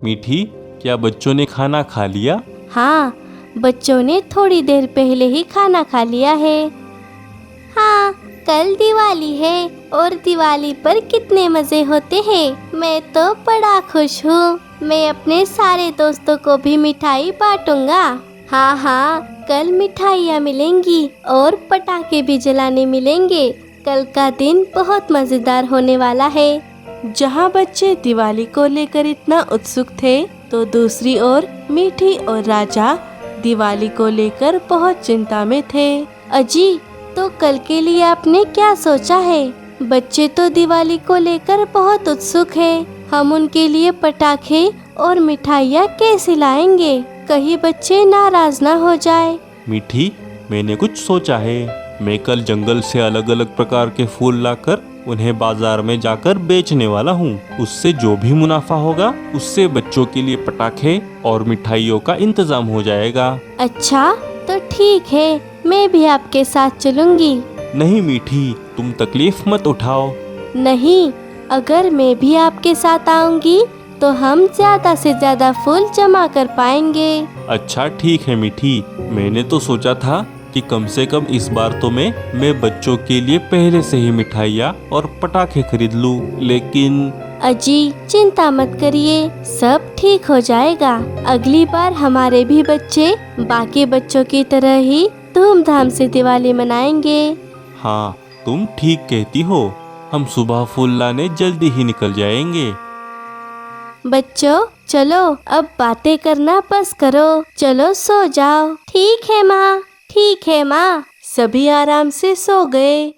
मीठी, क्या बच्चों ने खाना खा लिया? हाँ, बच्चों ने थोड़ी देर पहले ही खाना खा लिया है। हाँ, कल दिवाली है और दिवाली पर कितने मजे होते हैं। मैं तो बड़ा खुश हूँ। मैं अपने सारे दोस्तों को भी मिठाई बांटूंगा। हाँ हाँ, कल मिठाइयाँ मिलेंगी और पटाखे भी जलाने मिलेंगे। कल का दिन बहुत मजेदार होने वाला है। जहाँ बच्चे दिवाली को लेकर इतना उत्सुक थे, तो दूसरी ओर मीठी और राजा दिवाली को लेकर बहुत चिंता में थे। अजी, तो कल के लिए आपने क्या सोचा है? बच्चे तो दिवाली को लेकर बहुत उत्सुक हैं। हम उनके लिए पटाखे और मिठाइयाँ कैसे लाएंगे? कहीं बच्चे नाराज ना हो जाए। मीठी, मैंने कुछ सोचा है। मैं कल जंगल से अलग अलग प्रकार के फूल लाकर उन्हें बाजार में जाकर बेचने वाला हूँ। उससे जो भी मुनाफा होगा उससे बच्चों के लिए पटाखे और मिठाइयों का इंतजाम हो जाएगा। अच्छा, तो ठीक है, मैं भी आपके साथ चलूंगी। नहीं मीठी, तुम तकलीफ मत उठाओ। नहीं, अगर मैं भी आपके साथ आऊंगी तो हम ज्यादा से ज्यादा फूल जमा कर पाएंगे। अच्छा ठीक है मीठी, मैंने तो सोचा था कि कम से कम इस बार तो मैं बच्चों के लिए पहले से ही मिठाइयाँ और पटाखे खरीद लूँ, लेकिन अजी, चिंता मत करिए, सब ठीक हो जाएगा। अगली बार हमारे भी बच्चे बाकी बच्चों की तरह ही धूमधाम से दिवाली मनाएंगे। हाँ, तुम ठीक कहती हो। हम सुबह फूल लाने जल्दी ही निकल जाएंगे। बच्चों, चलो अब बातें करना बस करो। चलो सो जाओ। ठीक है माँ, ठीक है माँ। सभी आराम से सो गए।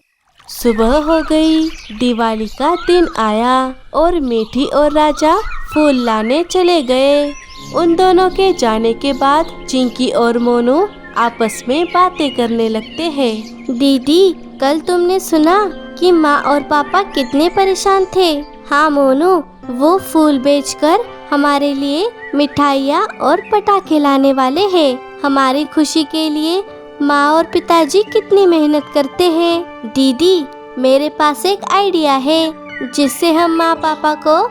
सुबह हो गई, दिवाली का दिन आया और मीठी और राजा फूल लाने चले गए। उन दोनों के जाने के बाद चिंकी और मोनू आपस में बातें करने लगते हैं। दीदी, कल तुमने सुना कि माँ और पापा कितने परेशान थे? हाँ मोनू, वो फूल बेचकर हमारे लिए मिठाइयाँ और पटाखे लाने वाले हैं। हमारी खुशी के लिए माँ और पिताजी कितनी मेहनत करते हैं। दीदी, मेरे पास एक आइडिया है जिससे हम माँ पापा को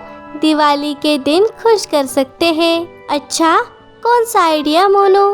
दिवाली के दिन खुश कर सकते हैं। अच्छा, कौन सा आइडिया मोनू?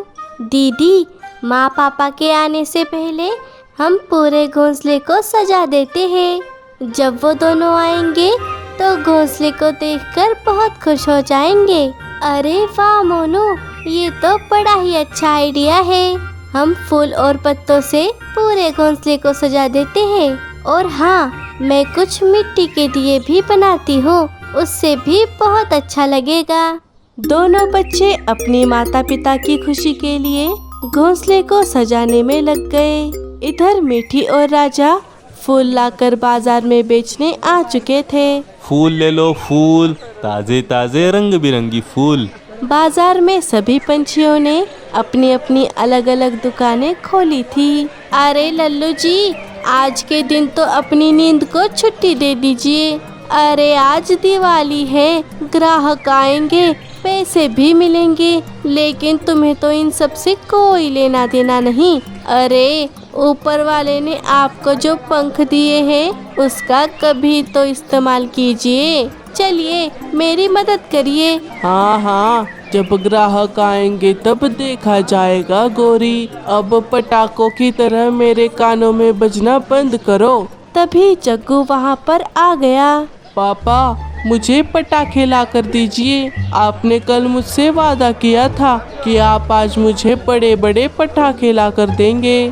दीदी, माँ पापा के आने से पहले हम पूरे घोंसले को सजा देते हैं। जब वो दोनों आएंगे तो घोंसले को देखकर बहुत खुश हो जाएंगे। अरे वाह मोनू, ये तो बड़ा ही अच्छा आइडिया है। हम फूल और पत्तों से पूरे घोंसले को सजा देते हैं। और हाँ, मैं कुछ मिट्टी के दिए भी बनाती हूँ, उससे भी बहुत अच्छा लगेगा। दोनों बच्चे अपने माता पिता की खुशी के लिए घोंसले को सजाने में लग गए। इधर मीठी और राजा फूल लाकर बाजार में बेचने आ चुके थे। फूल ले लो फूल, ताजे ताजे रंग बिरंगी फूल। बाजार में सभी पंछियों ने अपनी अपनी अलग अलग दुकानें खोली थी। अरे लल्लू जी, आज के दिन तो अपनी नींद को छुट्टी दे दीजिए। अरे आज दिवाली है, ग्राहक आएंगे, पैसे भी मिलेंगे, लेकिन तुम्हें तो इन सब से कोई लेना देना नहीं। अरे ऊपर वाले ने आपको जो पंख दिए हैं उसका कभी तो इस्तेमाल कीजिए। चलिए मेरी मदद करिए। हाँ हाँ, जब ग्राहक आएंगे तब देखा जाएगा गोरी। अब पटाखों की तरह मेरे कानों में बजना बंद करो। तभी जग्गू वहाँ पर आ गया। पापा, मुझे पटाखे ला कर दीजिए। आपने कल मुझसे वादा किया था कि आप आज मुझे बड़े बड़े पटाखे ला कर देंगे।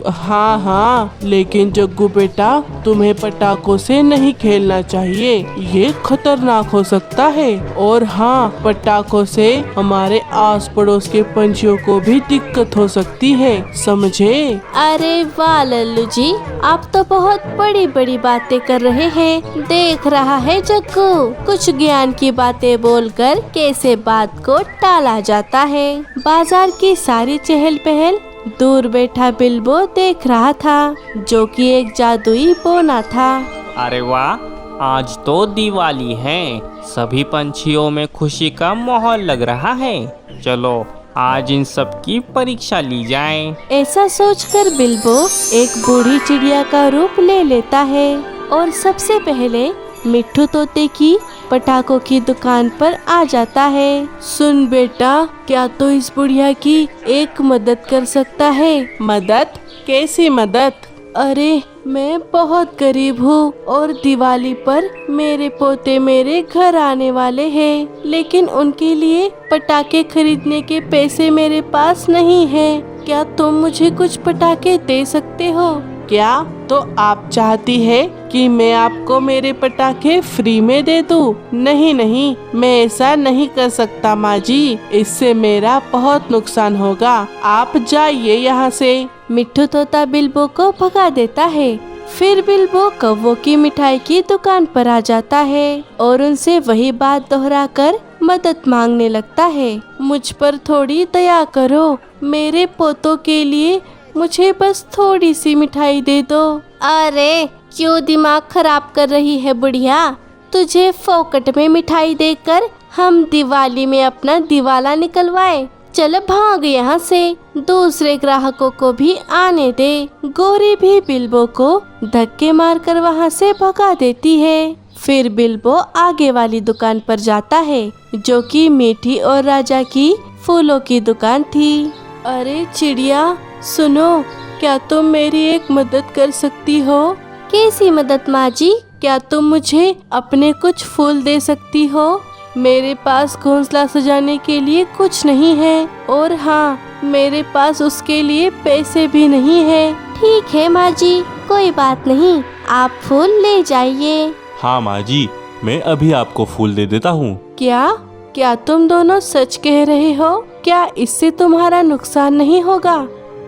हाँ हाँ, लेकिन जग्गू बेटा, तुम्हें पटाखों से नहीं खेलना चाहिए, ये खतरनाक हो सकता है। और हाँ, पटाखों से हमारे आस पड़ोस के पंछियों को भी दिक्कत हो सकती है, समझे? अरे वाह लल्लू जी, आप तो बहुत बड़ी बड़ी बातें कर रहे हैं। देख रहा है जग्गू, कुछ ज्ञान की बातें बोलकर कैसे बात को टाला जाता है। बाजार की सारी चहल पहल दूर बैठा बिल्बो देख रहा था, जो कि एक जादुई बोना था। अरे वाह, आज तो दिवाली है, सभी पंछियों में खुशी का माहौल लग रहा है। चलो आज इन सब की परीक्षा ली जाए। ऐसा सोचकर बिल्बो एक बूढ़ी चिड़िया का रूप ले लेता है और सबसे पहले मिट्ठू तोते की पटाखों की दुकान पर आ जाता है। सुन बेटा, क्या तो इस बुढ़िया की एक मदद कर सकता है? मदद? कैसी मदद? अरे मैं बहुत गरीब हूँ और दिवाली पर मेरे पोते मेरे घर आने वाले हैं, लेकिन उनके लिए पटाखे खरीदने के पैसे मेरे पास नहीं हैं। क्या तुम मुझे कुछ पटाखे दे सकते हो? क्या तो आप चाहती है कि मैं आपको मेरे पटाखे फ्री में दे दूं? नहीं नहीं, मैं ऐसा नहीं कर सकता माँ जी, इससे मेरा बहुत नुकसान होगा। आप जाइए यहाँ से। मिट्ठू तोता बिल्बो को भगा देता है। फिर बिल्बो कौवों की मिठाई की दुकान पर आ जाता है और उनसे वही बात दोहराकर मदद मांगने लगता है। मुझ पर थोड़ी दया करो, मेरे पोतों के लिए मुझे बस थोड़ी सी मिठाई दे दो। अरे क्यों दिमाग खराब कर रही है बुढ़िया? तुझे फोकट में मिठाई देकर हम दिवाली में अपना दिवाला निकलवाए। चल भाग यहाँ से, दूसरे ग्राहकों को भी आने दे। गोरी भी बिल्बो को धक्के मारकर वहाँ से भगा देती है। फिर बिल्बो आगे वाली दुकान पर जाता है, जो कि मीठी और राजा की फूलों की दुकान थी। अरे चिड़िया सुनो, क्या तुम मेरी एक मदद कर सकती हो? कैसी मदद माँ जी? क्या तुम मुझे अपने कुछ फूल दे सकती हो? मेरे पास घोंसला सजाने के लिए कुछ नहीं है, और हाँ, मेरे पास उसके लिए पैसे भी नहीं है। ठीक है माँ जी, कोई बात नहीं, आप फूल ले जाइए। हाँ माँ जी, मैं अभी आपको फूल दे देता हूँ। क्या तुम दोनों सच कह रहे हो? क्या इससे तुम्हारा नुकसान नहीं होगा?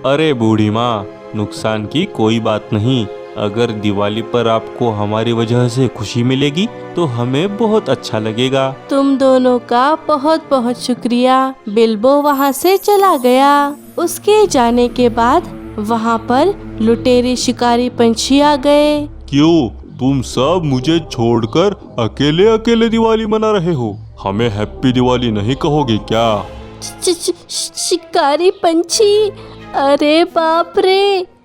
अरे बूढ़ी माँ, नुकसान की कोई बात नहीं। अगर दिवाली पर आपको हमारी वजह से खुशी मिलेगी तो हमें बहुत अच्छा लगेगा। तुम दोनों का बहुत बहुत शुक्रिया। बिल्बो वहाँ से चला गया। उसके जाने के बाद वहाँ पर लुटेरे शिकारी पंछी आ गए। क्यों तुम सब मुझे छोड़कर अकेले अकेले दिवाली मना रहे हो? हमें हैप्पी दिवाली नहीं कहोगे क्या? शिकारी पंछी, अरे बाप रे।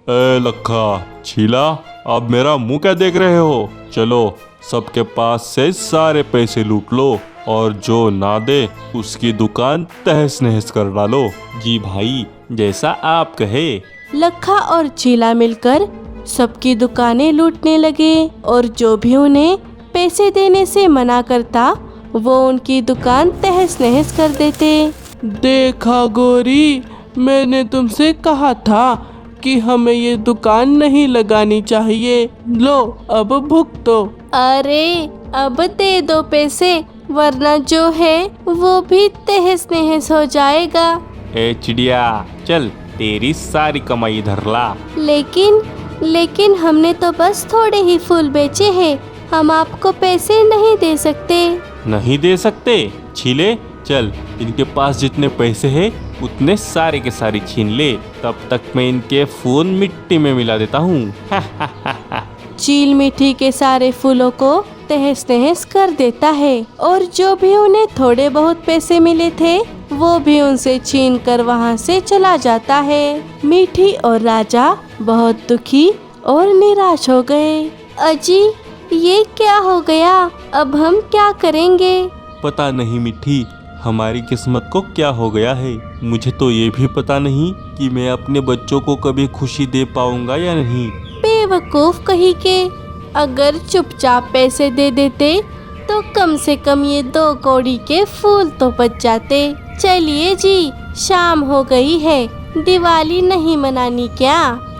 ए लखा छीला, अब मेरा मुंह क्या देख रहे हो? चलो सबके पास से सारे पैसे लूट लो और जो ना दे उसकी दुकान तहस नहस कर डालो। जी भाई, जैसा आप कहे। लखा और चीला मिलकर सबकी दुकानें लूटने लगे और जो भी उन्हें पैसे देने से मना करता वो उनकी दुकान तहस नहस कर देते। देखा गोरी, मैंने तुमसे कहा था कि हमें ये दुकान नहीं लगानी चाहिए। लो अब भुगतो। अरे अब दे दो पैसे, वरना जो है वो भी तहस नहस हो जाएगा। ए चिड़िया, चल तेरी सारी कमाई इधर ला। लेकिन हमने तो बस थोड़े ही फूल बेचे हैं, हम आपको पैसे नहीं दे सकते। नहीं दे सकते? छीले, चल इनके पास जितने पैसे हैं उतने सारे के सारे छीन ले, तब तक मैं इनके फूल मिट्टी में मिला देता हूँ। चील मिट्टी के सारे फूलों को तहस नहस कर देता है और जो भी उन्हें थोड़े बहुत पैसे मिले थे वो भी उनसे छीन कर वहाँ से चला जाता है। मीठी और राजा बहुत दुखी और निराश हो गए। अजी, ये क्या हो गया? अब हम क्या करेंगे? पता नहीं मिट्टी, हमारी किस्मत को क्या हो गया है। मुझे तो ये भी पता नहीं कि मैं अपने बच्चों को कभी खुशी दे पाऊंगा या नहीं। बेवकूफ कहीं के, अगर चुपचाप पैसे दे देते तो कम से कम ये 2 कौड़ी के फूल तो बच जाते। चलिए जी, शाम हो गई है, दिवाली नहीं मनानी क्या?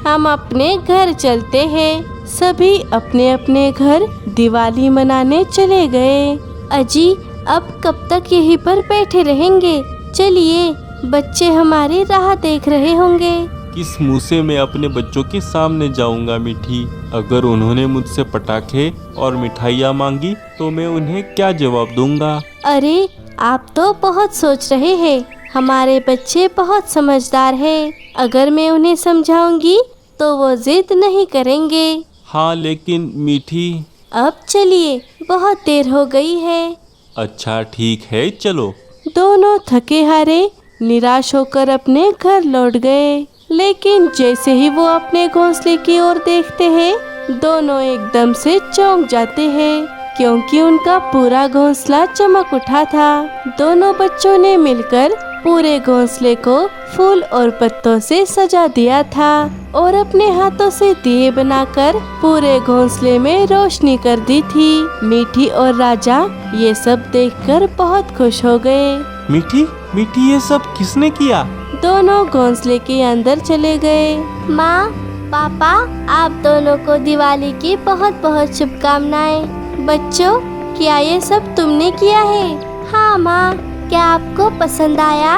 हम अपने घर चलते हैं। सभी अपने अपने घर दिवाली मनाने चले गए। अजी, अब कब तक यहीं पर बैठे रहेंगे? चलिए, बच्चे हमारी राह देख रहे होंगे। किस मुंह से मैं अपने बच्चों के सामने जाऊंगा मिठी? अगर उन्होंने मुझसे पटाखे और मिठाइयाँ मांगी तो मैं उन्हें क्या जवाब दूंगा? अरे आप तो बहुत सोच रहे हैं, हमारे बच्चे बहुत समझदार हैं। अगर मैं उन्हें समझाऊंगी तो वो जिद नहीं करेंगे। हाँ लेकिन मीठी। अब चलिए, बहुत देर हो गई है। अच्छा ठीक है, चलो। दोनों थके हारे निराश होकर अपने घर लौट गए, लेकिन जैसे ही वो अपने घोंसले की ओर देखते हैं दोनों एकदम से चौंक जाते हैं, क्योंकि उनका पूरा घोंसला चमक उठा था। दोनों बच्चों ने मिलकर पूरे घोंसले को फूल और पत्तों से सजा दिया था और अपने हाथों से दिए बनाकर पूरे घोंसले में रोशनी कर दी थी। मीठी और राजा ये सब देखकर बहुत खुश हो गए। मीठी मीठी, ये सब किसने किया? दोनों घोंसले के अंदर चले गए। माँ, पापा, आप दोनों को दिवाली की बहुत बहुत शुभकामनाएं। बच्चों, क्या ये सब तुमने किया है? हाँ माँ, क्या आपको पसंद आया?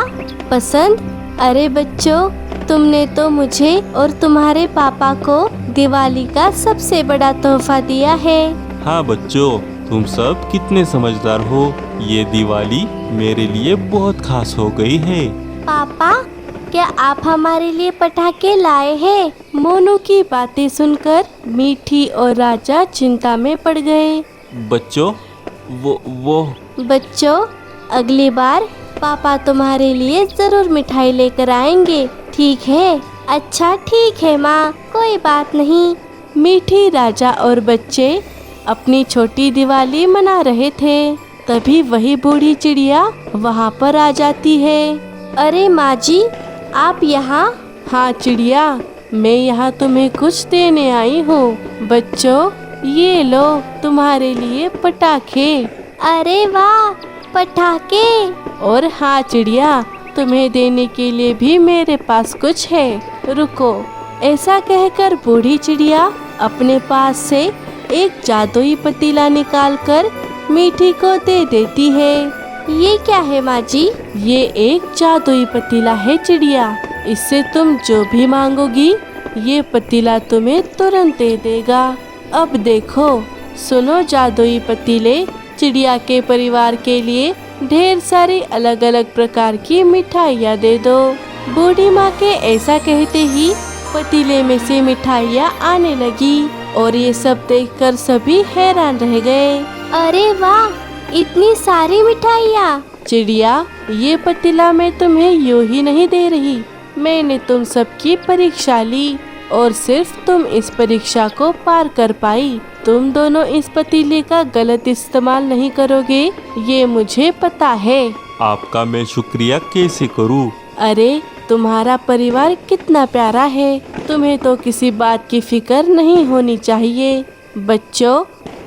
पसंद? अरे बच्चों, तुमने तो मुझे और तुम्हारे पापा को दिवाली का सबसे बड़ा तोहफा दिया है। हाँ बच्चों, तुम सब कितने समझदार हो। ये दिवाली मेरे लिए बहुत खास हो गई है। पापा, क्या आप हमारे लिए पटाखे लाए हैं? मोनू की बातें सुनकर मीठी और राजा चिंता में पड़ गए। बच्चों, वो बच्चों, अगली बार पापा तुम्हारे लिए जरूर मिठाई लेकर आएंगे, ठीक है? अच्छा ठीक है माँ, कोई बात नहीं। मीठी, राजा और बच्चे अपनी छोटी दिवाली मना रहे थे। तभी वही बूढ़ी चिड़िया वहाँ पर आ जाती है। अरे माँ जी, आप यहाँ? हाँ चिड़िया, मैं यहाँ तुम्हें कुछ देने आई हूँ। बच्चों, ये लो तुम्हारे लिए पटाखे। अरे वाह, पटाखे! और हाँ चिड़िया, तुम्हें देने के लिए भी मेरे पास कुछ है, रुको। ऐसा कहकर बूढ़ी चिड़िया अपने पास से एक जादुई पतीला निकालकर मीठी को दे देती है। ये क्या है माँ जी? ये एक जादुई पतीला है चिड़िया। इससे तुम जो भी मांगोगी ये पतीला तुम्हें तुरंत दे देगा। अब देखो, सुनो जादुई पतीले, चिड़िया के परिवार के लिए ढेर सारी अलग अलग प्रकार की मिठाइयाँ दे दो। बूढ़ी माँ के ऐसा कहते ही पतीले में से मिठाइयाँ आने लगी और ये सब देखकर सभी हैरान रह गए। अरे वाह, इतनी सारी मिठाइयाँ! चिड़िया, ये पतीला मैं तुम्हें यूं ही नहीं दे रही। मैंने तुम सबकी परीक्षा ली और सिर्फ तुम इस परीक्षा को पार कर पाई। तुम दोनों इस पतीले का गलत इस्तेमाल नहीं करोगे, ये मुझे पता है। आपका मैं शुक्रिया कैसे करूँ? अरे, तुम्हारा परिवार कितना प्यारा है, तुम्हें तो किसी बात की फिक्र नहीं होनी चाहिए। बच्चों,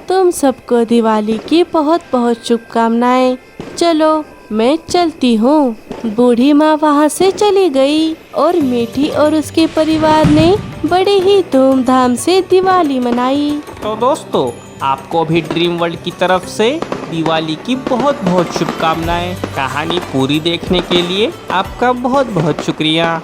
तुम सबको दिवाली की बहुत बहुत शुभकामनाएं। चलो, मैं चलती हूँ। बूढ़ी माँ वहाँ से चली गई और मीठी और उसके परिवार ने बड़े ही धूमधाम से दिवाली मनाई। तो दोस्तों, आपको भी ड्रीम वर्ल्ड की तरफ से दिवाली की बहुत बहुत शुभकामनाएं। कहानी पूरी देखने के लिए आपका बहुत बहुत शुक्रिया।